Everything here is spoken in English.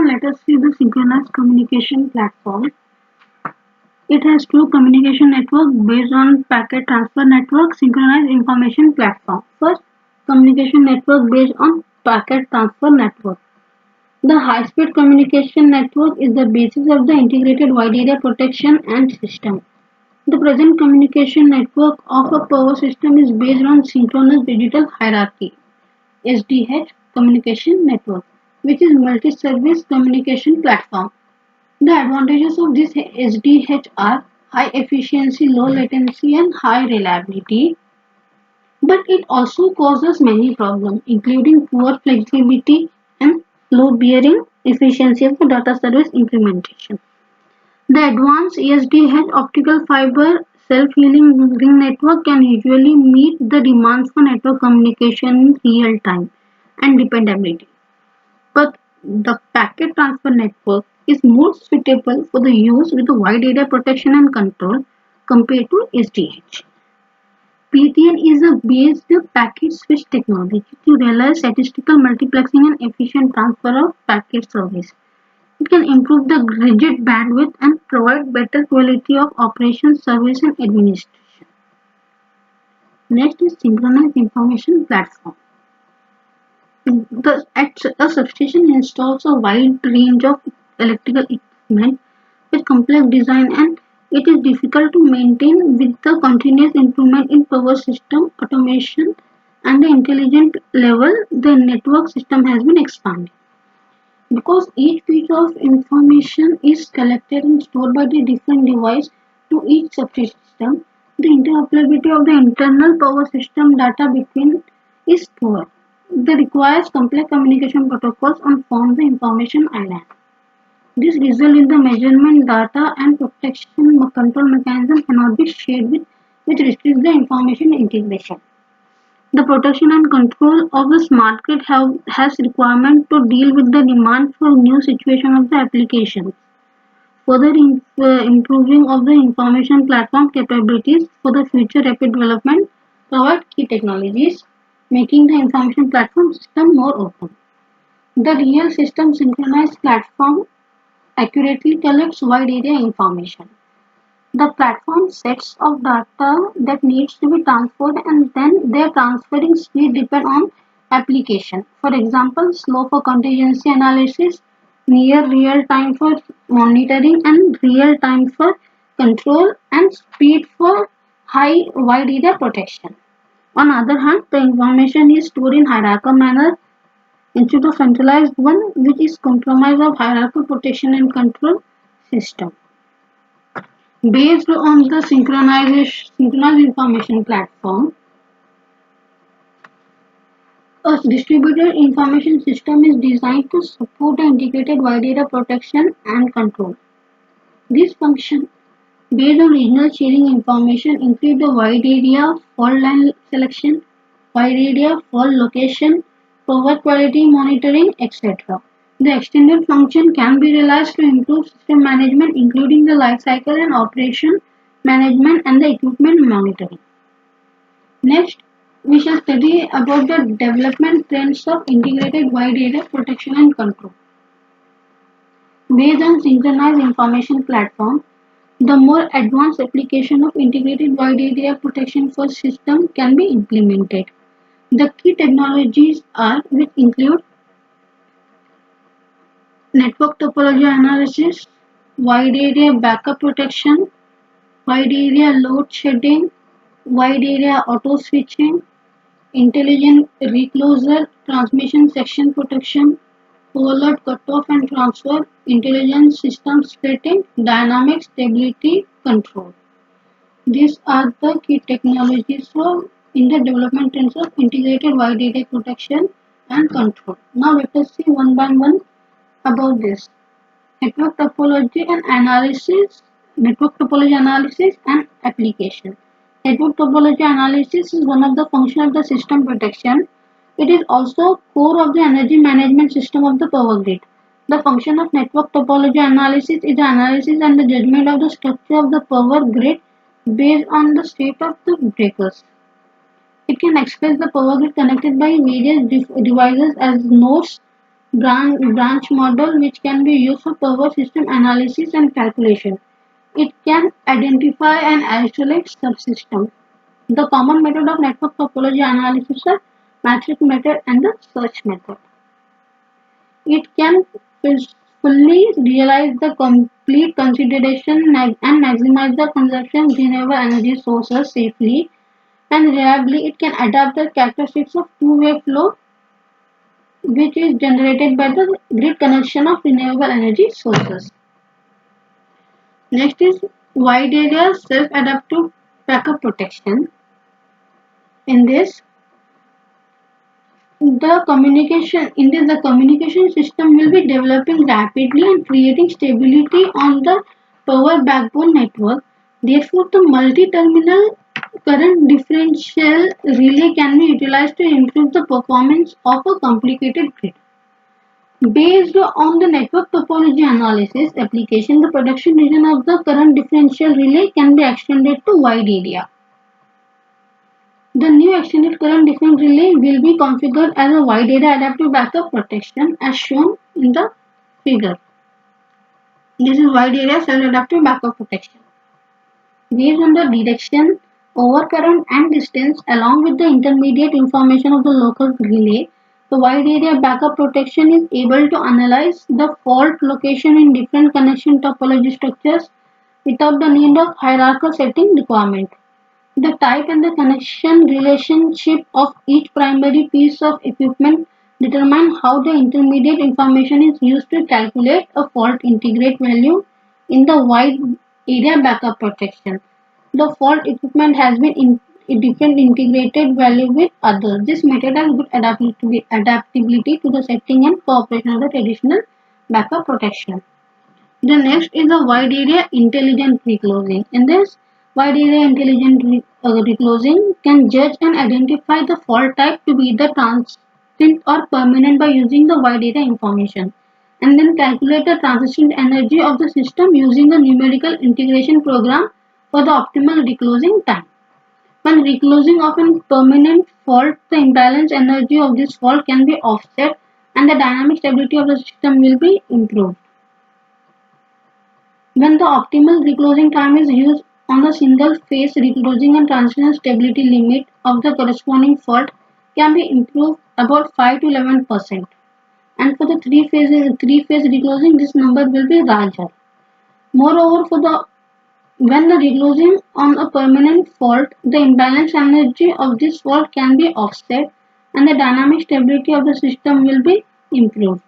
let us see the synchronized communication platform. It has two communication networks based on packet transfer network, synchronized information platform. First, communication network based on packet transfer network. The high-speed communication network is the basis of the integrated wide area protection and system. The present communication network of a power system is based on synchronous digital hierarchy (SDH) communication network, which is multi-service communication platform. The advantages of this SDH are high efficiency, low latency and high reliability, but it also causes many problems including poor flexibility and low bearing efficiency of the data service implementation. The advanced ESDH optical fiber self-healing ring network can usually meet the demands for network communication in real time and dependability. But the packet transfer network is more suitable for the use with the wide area protection and control compared to SDH. PTN is a based packet switch technology to realize statistical multiplexing and efficient transfer of packet service. It can improve the rigid bandwidth and provide better quality of operation, service and administration. Next is synchronized information platform. At a substation installs a wide range of electrical equipment with complex design, and it is difficult to maintain. With the continuous improvement in power system automation and the intelligent level, the network system has been expanded. Because each piece of information is collected and stored by the different device to each subsystem, the interoperability of the internal power system data between is poor. That requires complex communication protocols and form the information island. This results in the measurement data and protection control mechanism cannot be shared with, which restricts the information integration. The protection and control of the smart grid has requirement to deal with the demand for new situation of the application. Further improving of the information platform capabilities for the future rapid development provide key technologies, making the information platform system more open. The real system synchronized platform accurately collects wide area information. The platform sets of data that needs to be transferred, and then their transferring speed depend on application. For example, slow for contingency analysis, near real time for monitoring, and real time for control, and speed for high wide area protection. On the other hand, the information is stored in hierarchical manner instead of centralized one, which is compromise of hierarchical protection and control system. Based on the synchronized information platform, a distributed information system is designed to support the integrated wide area protection and control. These functions, based on regional sharing information, include the wide area fault line selection, wide area fault location, power quality monitoring, etc. The extended function can be realized to improve system management, including the life cycle and operation management and the equipment monitoring. Next, we shall study about the development trends of integrated wide area protection and control. Based on synchronized information platform, the more advanced application of integrated wide area protection for system can be implemented. The key technologies are which include network topology analysis, wide area backup protection, wide area load shedding, wide area auto switching, intelligent recloser, transmission section protection, overload cutoff and transfer, intelligent system splitting, dynamic stability control. These are the key technologies for in the development trends of integrated wide area protection and control. Now let us see one by one about this. Network topology and analysis, network topology analysis and application. Network topology analysis is one of the functions of the system protection. It is also core of the energy management system of the power grid. The function of network topology analysis is the analysis and the judgment of the structure of the power grid based on the state of the breakers. It can express the power grid connected by various devices as nodes branch model which can be used for power system analysis and calculation. It can identify and isolate subsystems. The common method of network topology analysis are matrix method and the search method. It can fully realize the complete consideration and maximize the consumption of renewable energy sources safely and reliably. It can adapt the characteristics of two-way flow which is generated by the grid connection of renewable energy sources. Next is wide area self-adaptive backup protection. In this, the communication system will be developing rapidly and creating stability on the power backbone network. Therefore, the multi-terminal current differential relay can be utilized to improve the performance of a complicated grid. Based on the network topology analysis application, the production region of the current differential relay can be extended to wide area. The new extended current difference relay will be configured as a wide area adaptive backup protection as shown in the figure. This is wide area self-adaptive backup protection. Based on the direction, overcurrent and distance along with the intermediate information of the local relay, the wide area backup protection is able to analyze the fault location in different connection topology structures without the need of hierarchical setting requirement. The type and the connection relationship of each primary piece of equipment determine how the intermediate information is used to calculate a fault integrate value in the wide area backup protection. The fault equipment has been in different integrated value with others. This method has good adaptability to the setting and cooperation of the traditional backup protection. The next is the wide area intelligent reclosing. In this, wide area intelligent reclosing can judge and identify the fault type to be the transient or permanent by using the wide area information and then calculate the transition energy of the system using a numerical integration program for the optimal reclosing time. When reclosing of a permanent fault, the imbalance energy of this fault can be offset and the dynamic stability of the system will be improved. When the optimal reclosing time is used on a single phase, reclosing and transition stability limit of the corresponding fault can be improved about 5 to 11%. And for the three phase reclosing, this number will be larger. Moreover, when the reclosing on a permanent fault, the imbalance energy of this fault can be offset and the dynamic stability of the system will be improved.